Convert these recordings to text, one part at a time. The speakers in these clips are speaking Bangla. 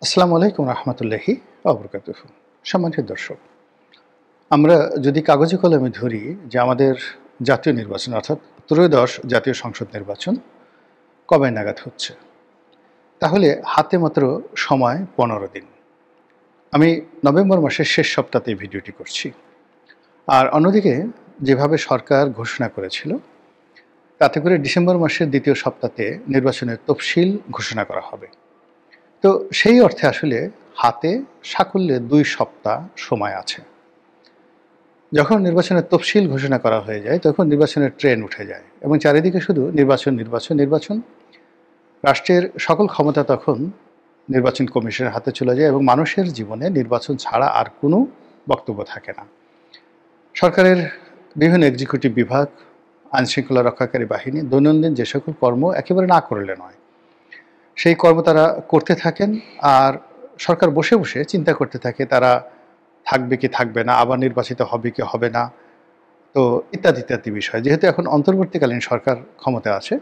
আসসালামু আলাইকুম রহমতুল্লাহি ওয়া বারাকাতুহু। সম্মানিত দর্শক, আমরা যদি কাগজে কলমে ধরি যে আমাদের জাতীয় নির্বাচন অর্থাৎ ত্রয়োদশ জাতীয় সংসদ নির্বাচন কবে নাগাদ হচ্ছে, তাহলে হাতে মাত্র সময় ১৫ দিন। আমি নভেম্বর মাসের শেষ সপ্তাহতে এই ভিডিওটি করছি। আর অন্যদিকে যেভাবে সরকার ঘোষণা করেছিল, তাতে করে ডিসেম্বর মাসের দ্বিতীয় সপ্তাহে নির্বাচনের তফসিল ঘোষণা করা হবে। তো সেই অর্থে আসলে হাতে সাকল্যে ২ সপ্তাহ সময় আছে। যখন নির্বাচনের তফসিল ঘোষণা করা হয়ে যায়, তখন নির্বাচনের ট্রেন উঠে যায় এবং চারিদিকে শুধু নির্বাচন, নির্বাচন, নির্বাচন। রাষ্ট্রের সকল ক্ষমতা তখন নির্বাচন কমিশনের হাতে চলে যায় এবং মানুষের জীবনে নির্বাচন ছাড়া আর কোনো বক্তব্য থাকে না। সরকারের বিভিন্ন এক্সিকিউটিভ বিভাগ, আইনশৃঙ্খলা রক্ষাকারী বাহিনী দৈনন্দিন যে সকল কর্ম একেবারে না করলে নয়, সেই কর্ম তারা করতে থাকেন। আর সরকার বসে বসে চিন্তা করতে থাকে তারা থাকবে কি থাকবে না, আবার নির্বাচিত হবে কি হবে না, তো ইত্যাদি ইত্যাদি বিষয়। যেহেতু এখন অন্তর্বর্তীকালীন সরকার ক্ষমতায় আছে,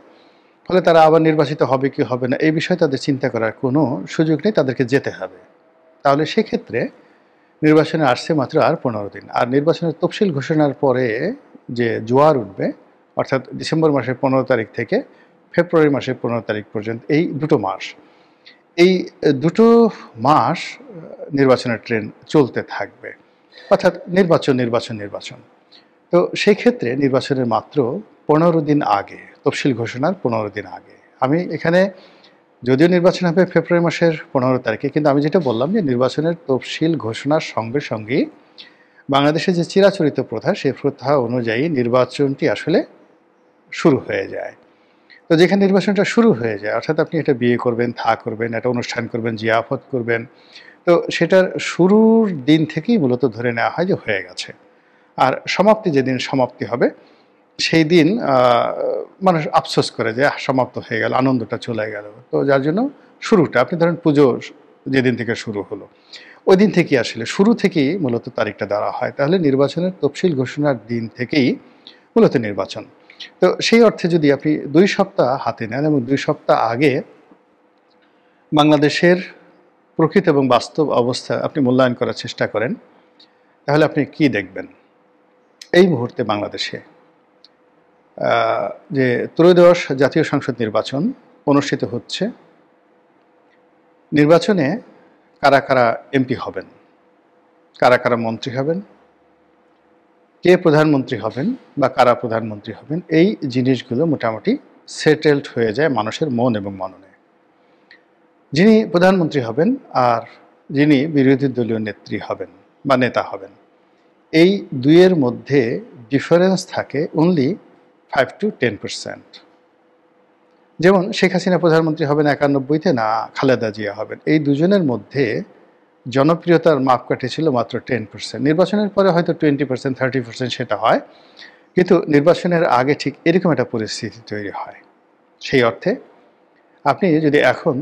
ফলে তারা আবার নির্বাচিত হবে কি হবে না এই বিষয়ে তাদের চিন্তা করার কোনো সুযোগ নেই, তাদেরকে যেতে হবে। তাহলে সেক্ষেত্রে নির্বাচনে আসছে মাত্র আর ১৫ দিন। আর নির্বাচনের তফসিল ঘোষণার পরে যে জোয়ার উঠবে, অর্থাৎ ডিসেম্বর মাসের ১৫ তারিখ থেকে ফেব্রুয়ারি মাসের ১৫ তারিখ পর্যন্ত, এই দুটো মাস, এই দুটো মাস নির্বাচনের ট্রেন চলতে থাকবে, অর্থাৎ নির্বাচন, নির্বাচন, নির্বাচন। তো সেই ক্ষেত্রে নির্বাচনের মাত্র ১৫ দিন আগে, তফসিল ঘোষণার ১৫ দিন আগে, আমি এখানে যদিও নির্বাচন হবে ফেব্রুয়ারি মাসের ১৫ তারিখে, কিন্তু আমি যেটা বললাম যে নির্বাচনের তফসিল ঘোষণার সঙ্গে সঙ্গেই বাংলাদেশে যে চিরাচরিত প্রথা, সেই প্রথা অনুযায়ী নির্বাচনটি আসলে শুরু হয়ে যায়। তো যেখানে নির্বাচনটা শুরু হয়ে যায়, অর্থাৎ আপনি একটা বিয়ে করবেন, থা করবেন, একটা অনুষ্ঠান করবেন, জিয়াফত করবেন, তো সেটার শুরুর দিন থেকেই মূলত ধরে নেওয়া হয় যে হয়ে গেছে। আর সমাপ্তি যেদিন সমাপ্তি হবে, সেই দিন মানুষ আফসোস করে যে সমাপ্ত হয়ে গেল, আনন্দটা চলে গেল। তো যার জন্য শুরুটা, আপনি ধরেন পুজো যেদিন থেকে শুরু হলো, ওই দিন থেকেই আসলে শুরু থেকেই মূলত তারিখটা ধরা হয়। তাহলে নির্বাচনের তফসিল ঘোষণার দিন থেকেই মূলত নির্বাচন। তো সেই অর্থে যদি আপনি ২ সপ্তাহ হাতে নেন এবং ২ সপ্তাহ আগে বাংলাদেশের প্রকৃত এবং বাস্তব অবস্থা আপনি মূল্যায়ন করার চেষ্টা করেন, তাহলে আপনি কি দেখবেন? এই মুহূর্তে বাংলাদেশে যে ত্রয়োদশ জাতীয় সংসদ নির্বাচন অনুষ্ঠিত হচ্ছে, নির্বাচনে কারা কারা এমপি হবেন, কারা কারা মন্ত্রী হবেন, কে প্রধানমন্ত্রী হবেন বা কারা প্রধানমন্ত্রী হবেন, এই জিনিসগুলো মোটামুটি সেটেলড হয়ে যায় মানুষের মন এবং মননে। যিনি প্রধানমন্ত্রী হবেন আর যিনি বিরোধী দলীয় নেত্রী হবেন বা নেতা হবেন, এই দুইয়ের মধ্যে ডিফারেন্স থাকে অনলি 5 to 10%। যেমন শেখ হাসিনা প্রধানমন্ত্রী হবেন ৯১-তে, না খালেদা জিয়া হবেন, এই দুজনের মধ্যে জনপ্রিয়তার মাপকাঠি ছিল মাত্র 10%। নির্বাচনের পরে হয়তো 20%, 30% সেটা হয়, কিন্তু নির্বাচনের আগে ঠিক এরকম একটা পরিস্থিতি তৈরি হয়। সেই অর্থে আপনি যদি এখন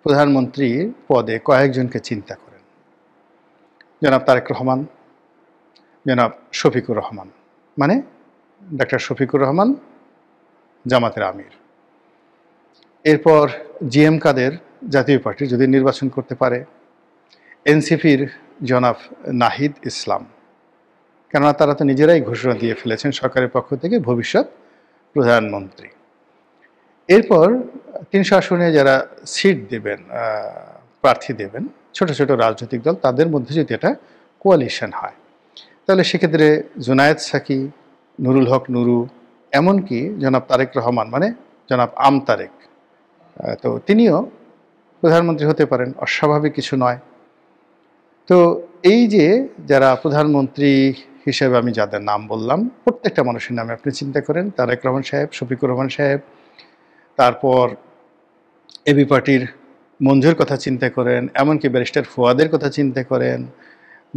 প্রধানমন্ত্রীর পদে কয়েকজনকে চিন্তা করেন, জনাব তারেক রহমান, জনাব শফিকুর রহমান, মানে ডাক্তার শফিকুর রহমান, জামাতের আমির, এরপর জিএম কাদের জাতীয় পার্টি যদি নির্বাচন করতে পারে, এনসিপির জনাব নাহিদ ইসলাম, কেননা তারা তো নিজেরাই ঘোষণা দিয়ে ফেলেছেন সরকারের পক্ষ থেকে ভবিষ্যৎ প্রধানমন্ত্রী। এরপর ৩০০ আসনে যারা সিট দেবেন, প্রার্থী দেবেন, ছোট ছোট রাজনৈতিক দল, তাদের মধ্যে যদি এটা কোয়ালিশন হয়, তাহলে সেক্ষেত্রে জুনায়েদ সাকি, নুরুল হক নুরু, এমনকি জনাব তারেক রহমান মানে জনাব আম তারেক, তো তিনিও প্রধানমন্ত্রী হতে পারেন, অস্বাভাবিক কিছু নয়। তো এই যে যারা প্রধানমন্ত্রী হিসেবে আমি যাদের নাম বললাম, প্রত্যেকটা মানুষের নামে আপনি চিন্তা করেন, তারেক রহমান সাহেব, শফিকুর রহমান সাহেব, তারপর এবি পার্টির মঞ্জুর কথা চিন্তা করেন, এমনকি ব্যারিস্টার ফুয়াদের কথা চিন্তা করেন,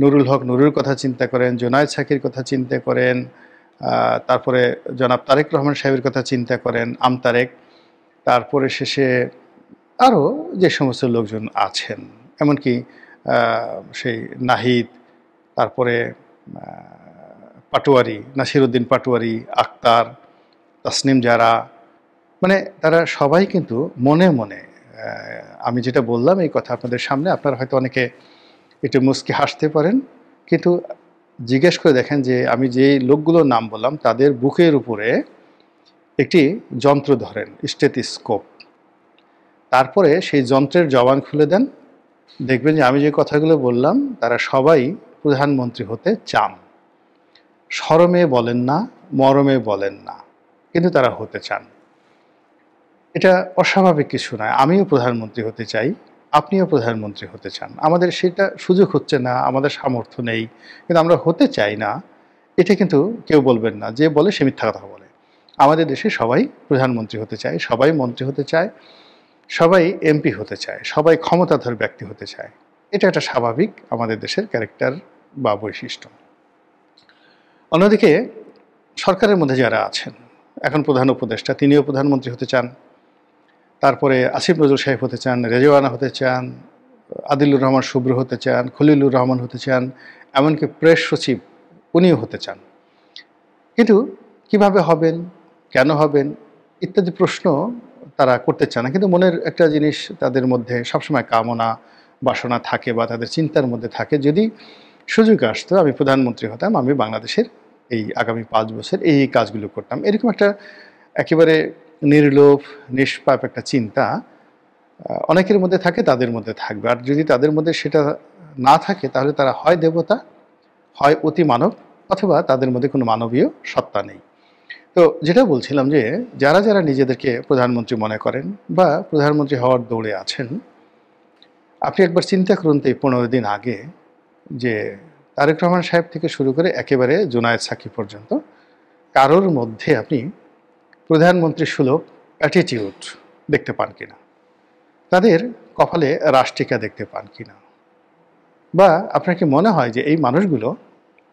নুরুল হক নুরুর কথা চিন্তা করেন, জুনায়েদ সাকির কথা চিন্তা করেন, তারপরে জনাব তারেক রহমান সাহেবের কথা চিন্তা করেন, আম তারেক, তারপরে শেষে আরও যে সমস্ত লোকজন আছেন, এমনকি সেই নাহিদ, তারপরে পাটোয়ারি, নাসিরউদ্দিন পাটোয়ারি, আক্তার, তাসনিম জারা, মানে তারা সবাই কিন্তু মনে মনে আমি যেটা বললাম এই কথা আপনাদের সামনে, আপনারা হয়তো অনেকে একটু মুচকি হাসতে পারেন, কিন্তু জিজ্ঞেস করে দেখেন যে আমি যে লোকগুলোর নাম বললাম তাদের বুকের উপরে একটি যন্ত্র ধরেন, স্টেথোস্কোপ, তারপরে সেই যন্ত্রের জবান খুলে দেন, দেখবেন যে আমি যে কথাগুলো বললাম তারা সবাই প্রধানমন্ত্রী হতে চান। শরমে বলেন না, মরমে বলেন না, কিন্তু তারা হতে চান। এটা অস্বাভাবিক কিছু নয়। আমিও প্রধানমন্ত্রী হতে চাই, আপনিও প্রধানমন্ত্রী হতে চান। আমাদের সেটা সুযোগ হচ্ছে না, আমাদের সামর্থ্য নেই, কিন্তু আমরা হতে চাই না, এটা কিন্তু কেউ বলবেন না। যে বলে সে মিথ্যা কথা বলে। আমাদের দেশে সবাই প্রধানমন্ত্রী হতে চায়, সবাই মন্ত্রী হতে চায়, সবাই এমপি হতে চায়, সবাই ক্ষমতাধর ব্যক্তি হতে চায়। এটা একটা স্বাভাবিক আমাদের দেশের ক্যারেক্টার বা বৈশিষ্ট্য। অন্যদিকে সরকারের মধ্যে যারা আছেন, এখন প্রধান উপদেষ্টা, তিনিও প্রধানমন্ত্রী হতে চান, তারপরে আসিফ নজরুল সাহেব হতে চান, রেজওয়ানা হতে চান, আদিলুর রহমান শুভ্র হতে চান, খলিলুর রহমান হতে চান, এমনকি প্রেস সচিব উনিও হতে চান। কিন্তু কিভাবে হবেন, কেন হবেন ইত্যাদি প্রশ্ন তারা করতে চান না। কিন্তু মনের একটা জিনিস তাদের মধ্যে সবসময় কামনা বাসনা থাকে বা তাদের চিন্তার মধ্যে থাকে, যদি সুযোগ আসতো আমি প্রধানমন্ত্রী হতাম, আমি বাংলাদেশের এই আগামী 5 বছর এই কাজগুলো করতাম। এরকম একটা একেবারে নির্লোভ নিষ্পাপ একটা চিন্তা অনেকের মধ্যে থাকে, তাদের মধ্যে থাকবে। আর যদি তাদের মধ্যে সেটা না থাকে তাহলে তারা হয় দেবতা, হয় অতি মানব, অথবা তাদের মধ্যে কোনো মানবীয় সত্তা নেই। তো যেটা বলছিলাম যে যারা যারা নিজেদেরকে প্রধানমন্ত্রী মনে করেন বা প্রধানমন্ত্রী হওয়ার দৌড়ে আছেন, আপনি একবার চিন্তা করুন তো এই 15 দিন আগে যে তারেক রহমান সাহেব থেকে শুরু করে একেবারে জুনায়েদ সাকি পর্যন্ত কারোর মধ্যে আপনি প্রধানমন্ত্রী সুলভ অ্যাটিটিউড দেখতে পান কিনা, তাদের কপালে রাষ্ট্রিকা দেখতে পান কিনা, বা আপনার কি মনে হয় যে এই মানুষগুলো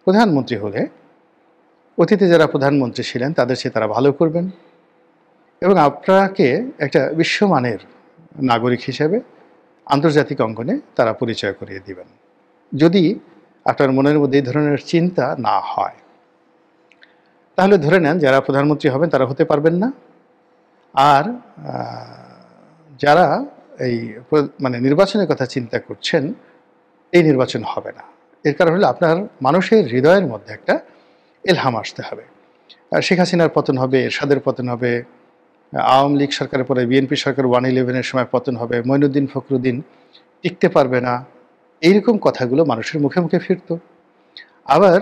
প্রধানমন্ত্রী হলে অতীতে যারা প্রধানমন্ত্রী ছিলেন তাদের চেয়ে তারা ভালো করবেন এবং আপনাকে একটা বিশ্বমানের নাগরিক হিসেবে আন্তর্জাতিক অঙ্গনে তারা পরিচয় করিয়ে দিবেন? যদি আপনার মনের মধ্যে এই ধরনের চিন্তা না হয়, তাহলে ধরে নেন যারা প্রধানমন্ত্রী হবেন তারা হতে পারবেন না। আর যারা এই মানে নির্বাচনের কথা চিন্তা করছেন, এই নির্বাচন হবে না। এর কারণ হলো আপনার মানুষের হৃদয়ের মধ্যে একটা এলহাম আসতে হবে। শেখ হাসিনার পতন হবে, এরশাদের পতন হবে, আওয়ামী লীগ সরকারের পরে বিএনপি সরকার 111-এর সময় পতন হবে, মঈনুদ্দিন ফখরুদ্দিন টিকতে পারবে না, এইরকম কথাগুলো মানুষের মুখে মুখে ফিরত। আবার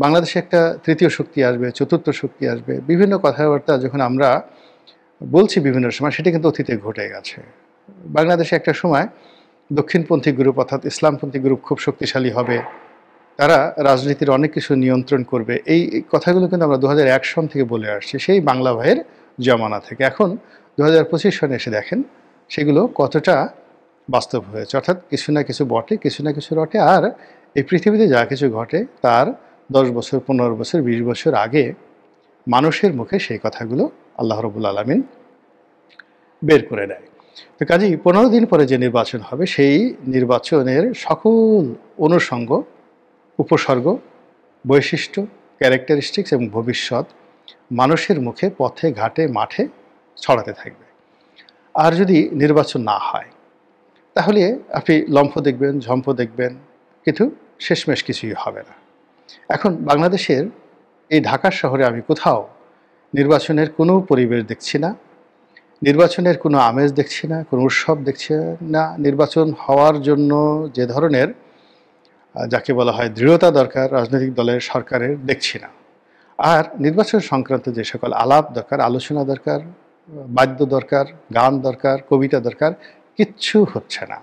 বাংলাদেশে একটা তৃতীয় শক্তি আসবে, চতুর্থ শক্তি আসবে, বিভিন্ন কথাবার্তা যখন আমরা বলছি বিভিন্ন সময়, সেটা কিন্তু অতীতে ঘটে গেছে। বাংলাদেশে একটা সময় দক্ষিণপন্থী গ্রুপ অর্থাৎ ইসলামপন্থী গ্রুপ খুব শক্তিশালী হবে, তারা রাজনীতির অনেক কিছু নিয়ন্ত্রণ করবে। এই কথাগুলো কিন্তু আমরা 2001 সন থেকে বলে আসছি, সেই বাংলা ভাইয়ের জমানা থেকে। এখন 2025 সনে এসে দেখেন সেগুলো কতটা বাস্তব হয়েছে। অর্থাৎ কিছু না কিছু বটে, কিছু না কিছু রটে। আর এই পৃথিবীতে যা কিছু ঘটে তার 10 বছর, 15 বছর, 20 বছর আগে মানুষের মুখে সেই কথাগুলো আল্লাহ রাব্বুল আলামিন বের করে দেয়। তো কাজেই 15 দিন পরে যে নির্বাচন হবে, সেই নির্বাচনের সকল অনুষঙ্গ, উপসর্গ, বৈশিষ্ট্য, ক্যারেক্টারিস্টিক্স এবং ভবিষ্যৎ মানুষের মুখে, পথে, ঘাটে, মাঠে ছড়াতে থাকবে। আর যদি নির্বাচন না হয় তাহলে আপনি লম্ফ দেখবেন, ঝম্প দেখবেন, কিন্তু শেষমেশ কিছুই হবে না। এখন বাংলাদেশের এই ঢাকা শহরে আমি কোথাও নির্বাচনের কোনো পরিবেশ দেখছি না, নির্বাচনের কোনো আমেজ দেখছি না, কোনো উৎসব দেখছি না। নির্বাচন হওয়ার জন্য যে ধরনের যাকে বলা হয় দৃঢ়তা দরকার রাজনৈতিক দলের, সরকারের, দেখছি না। আর নির্বাচন সংক্রান্ত যে সকল আলাপ দরকার, আলোচনা দরকার, বাদ্য দরকার, গান দরকার, কবিতা দরকার, কিচ্ছু হচ্ছে না।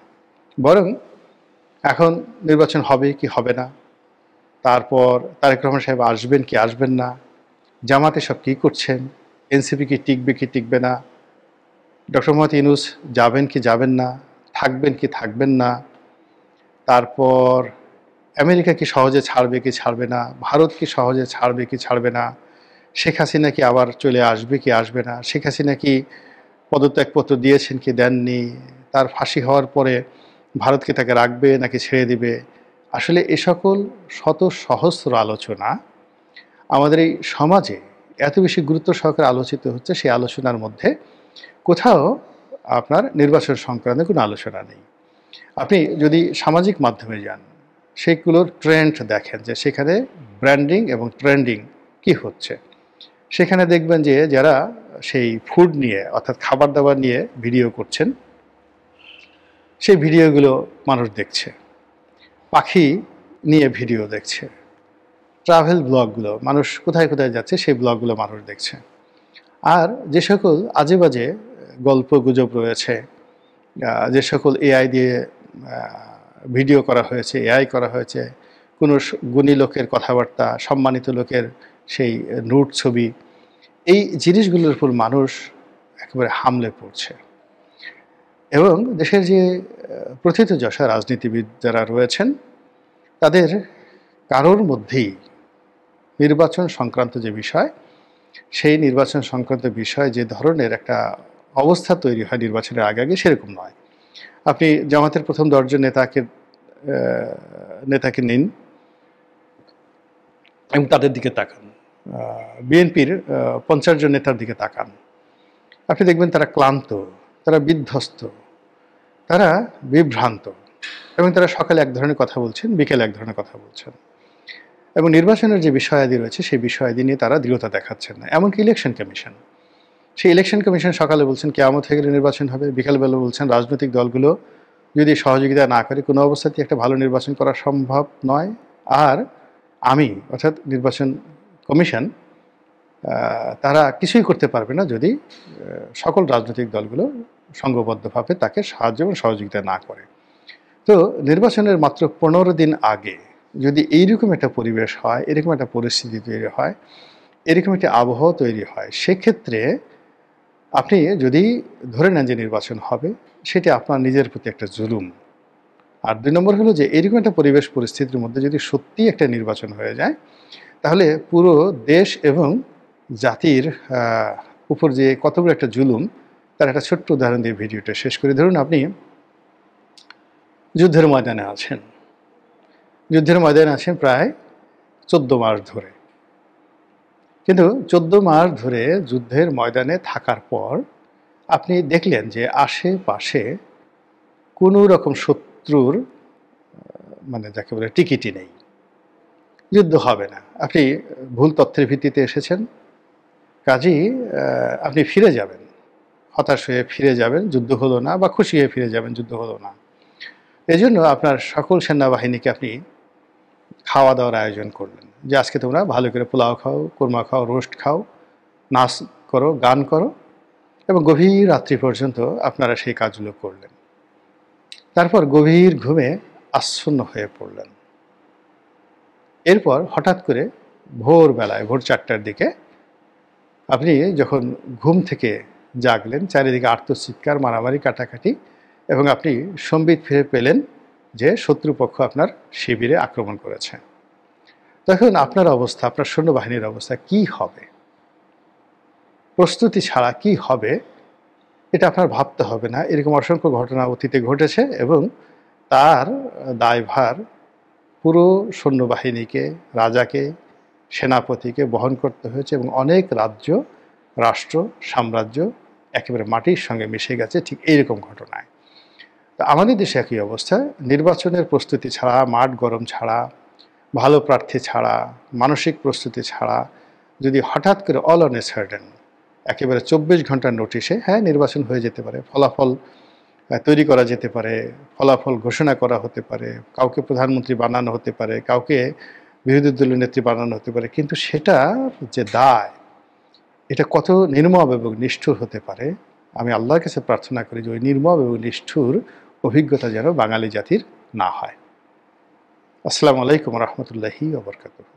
বরং এখন নির্বাচন হবে কি হবে না, তারপর তারেক রহমান সাহেব আসবেন কি আসবেন না, জামাতে সব কী করছেন, এনসিপি কি টিকবে কি টিকবে না, ডক্টর মোহাম্মদ ইউনূস যাবেন কি যাবেন না, থাকবেন কি থাকবেন না, তারপর আমেরিকা কি সহজে ছাড়বে কি ছাড়বে না, ভারত কি সহজে ছাড়বে কি ছাড়বে না, শেখ হাসিনা কি আবার চলে আসবে কি আসবে না, শেখ হাসিনা কি পদত্যাগপত্র দিয়েছেন কি দেননি, তার ফাঁসি হওয়ার পরে ভারত কি তাকে রাখবে নাকি ছেড়ে দিবে। আসলে এ সকল শত সহস্র আলোচনা আমাদের এই সমাজে এত বেশি গুরুত্ব সহকারে আলোচিত হচ্ছে, সেই আলোচনার মধ্যে কোথাও আপনার নির্বাচন সংক্রান্ত কোনো আলোচনা নেই। আপনি যদি সামাজিক মাধ্যমে যান, সেগুলোর ট্রেন্ড দেখেন যে সেখানে ব্র্যান্ডিং এবং ট্রেন্ডিং কি হচ্ছে। সেখানে দেখবেন যে যারা সেই ফুড নিয়ে অর্থাৎ খাবার দাবার নিয়ে ভিডিও করছেন, সেই ভিডিওগুলো মানুষ দেখছে। পাখি নিয়ে ভিডিও দেখছে, ট্রাভেল ব্লগগুলো, মানুষ কোথায় কোথায় যাচ্ছে সেই ব্লগগুলো মানুষ দেখছে। আর যে সকল আজে বাজে গল্প গুজব রয়েছে, যে সকল এআই দিয়ে ভিডিও করা হয়েছে, এআই করা হয়েছে, কোনো গুণী লোকের কথাবার্তা, সম্মানিত লোকের সেই নোট ছবি, এই জিনিসগুলোর উপর মানুষ একেবারে হামলে পড়ছে। এবং দেশের যে প্রথিতযশা রাজনীতিবিদ যারা রয়েছেন, তাদের কারোর মধ্যেই নির্বাচন সংক্রান্ত যে বিষয়, সেই নির্বাচন সংক্রান্ত বিষয় যে ধরনের একটা অবস্থা তৈরি হয় নির্বাচনের আগে আগে, সেরকম নয়। আপনি জামাতের প্রথম 10 জন নেতাকে নিন এবং তাদের দিকে তাকান, বিএনপির 50 জন নেতার দিকে তাকান, আপনি দেখবেন তারা ক্লান্ত, তারা বিধ্বস্ত, তারা বিভ্রান্ত, এবং তারা সকালে এক ধরনের কথা বলছেন, বিকেলে এক ধরনের কথা বলছেন। এবং নির্বাচনের যে বিষয়াদি রয়েছে সেই বিষয়াদি নিয়ে তারা দৃঢ়তা দেখাচ্ছেন না। এমনকি ইলেকশন কমিশন, সেই ইলেকশন কমিশন সকালে বলছেন কিয়ামত হয়ে গেলে নির্বাচন হবে, বিকালবেলা বলছেন রাজনৈতিক দলগুলো যদি সহযোগিতা না করে কোনো অবস্থাতেই একটা ভালো নির্বাচন করা সম্ভব নয়। আর অর্থাৎ নির্বাচন কমিশন, তারা কিছুই করতে পারবে না যদি সকল রাজনৈতিক দলগুলো সংঘবদ্ধভাবে তাকে সাহায্য এবং সহযোগিতা না করে। তো নির্বাচনের মাত্র 15 দিন আগে যদি এইরকম একটা পরিবেশ হয়, এরকম একটা পরিস্থিতি তৈরি হয়, এরকম একটা আবহাওয়া তৈরি হয়, সেক্ষেত্রে আপনি যদি ধরে নেন যে নির্বাচন হবে, সেটি আপনার নিজের প্রতি একটা জুলুম। আর 2 নম্বর হলো যে এরকম একটা পরিবেশ পরিস্থিতির মধ্যে যদি সত্যিই একটা নির্বাচন হয়ে যায়, তাহলে পুরো দেশ এবং জাতির উপর যে কত বড় একটা জুলুম, তার একটা ছোট্ট উদাহরণ দিয়ে ভিডিওটা শেষ করি। ধরুন আপনি যুদ্ধের ময়দানে আছেন, প্রায় 14 মাস ধরে। কিন্তু 14 মাস ধরে যুদ্ধের ময়দানে থাকার পর আপনি দেখলেন যে আশেপাশে কোনো রকম শত্রুর যাকে বলে টিকিটই নেই, যুদ্ধ হবে না। আপনি ভুল তথ্যের ভিত্তিতে এসেছেন, কাজেই আপনি ফিরে যাবেন, হতাশ হয়ে ফিরে যাবেন, যুদ্ধ হলো না, বা খুশি হয়ে ফিরে যাবেন, যুদ্ধ হলো না। এজন্য আপনার সকল সেনাবাহিনীকে আপনি খাওয়া দাওয়ার আয়োজন করলেন যে আজকে তোমরা ভালো করে পোলাও খাও, কোরমা খাও, রোস্ট খাও, নাচ করো, গান করো, এবং গভীর রাত্রি পর্যন্ত আপনারা সেই কাজগুলো করলেন। তারপর গভীর ঘুমে আচ্ছন্ন হয়ে পড়লেন। এরপর হঠাৎ করে ভোরবেলায়, ভোর 4টার দিকে আপনি যখন ঘুম থেকে জাগলেন, চারিদিকে আর্তচিৎকার, মারামারি, কাটাকাটি, এবং আপনি সম্বিত ফিরে পেলেন যে শত্রুপক্ষ আপনার শিবিরে আক্রমণ করেছে। তখন আপনার অবস্থা, আপনার সৈন্যবাহিনীর অবস্থা কি হবে, প্রস্তুতি ছাড়া কি হবে, এটা আপনার ভাবতে হবে না। এরকম অসংখ্য ঘটনা অতীতে ঘটেছে, এবং তার দায়ভার পুরো সৈন্যবাহিনীকে, রাজাকে, সেনাপতিকে বহন করতে হয়েছে, এবং অনেক রাজ্য, রাষ্ট্র, সাম্রাজ্য একেবারে মাটির সঙ্গে মিশে গেছে ঠিক এইরকম ঘটনায়। তো আমাদের দেশে একই অবস্থা। নির্বাচনের প্রস্তুতি ছাড়া, মাঠ গরম ছাড়া, ভালো প্রার্থী ছাড়া, মানসিক প্রস্তুতি ছাড়া যদি হঠাৎ করে অল অন এ সার্টেন একেবারে 24 ঘন্টার নোটিশে নির্বাচন হয়ে যেতে পারে, ফলাফল তৈরি করা যেতে পারে, ফলাফল ঘোষণা করা হতে পারে, কাউকে প্রধানমন্ত্রী বানানো হতে পারে, কাউকে বিরোধী দলীয় নেত্রী বানানো হতে পারে, কিন্তু সেটা যে দায়, এটা কত নির্মম এবং নিষ্ঠুর হতে পারে, আমি আল্লাহর কাছে প্রার্থনা করি যে ওই নির্মম এবং নিষ্ঠুর অভিজ্ঞতা যেন বাঙালি জাতির না হয়। আসসালামু আলাইকুম রহমতুল্লাহি ওয়া বারাকাতুহু।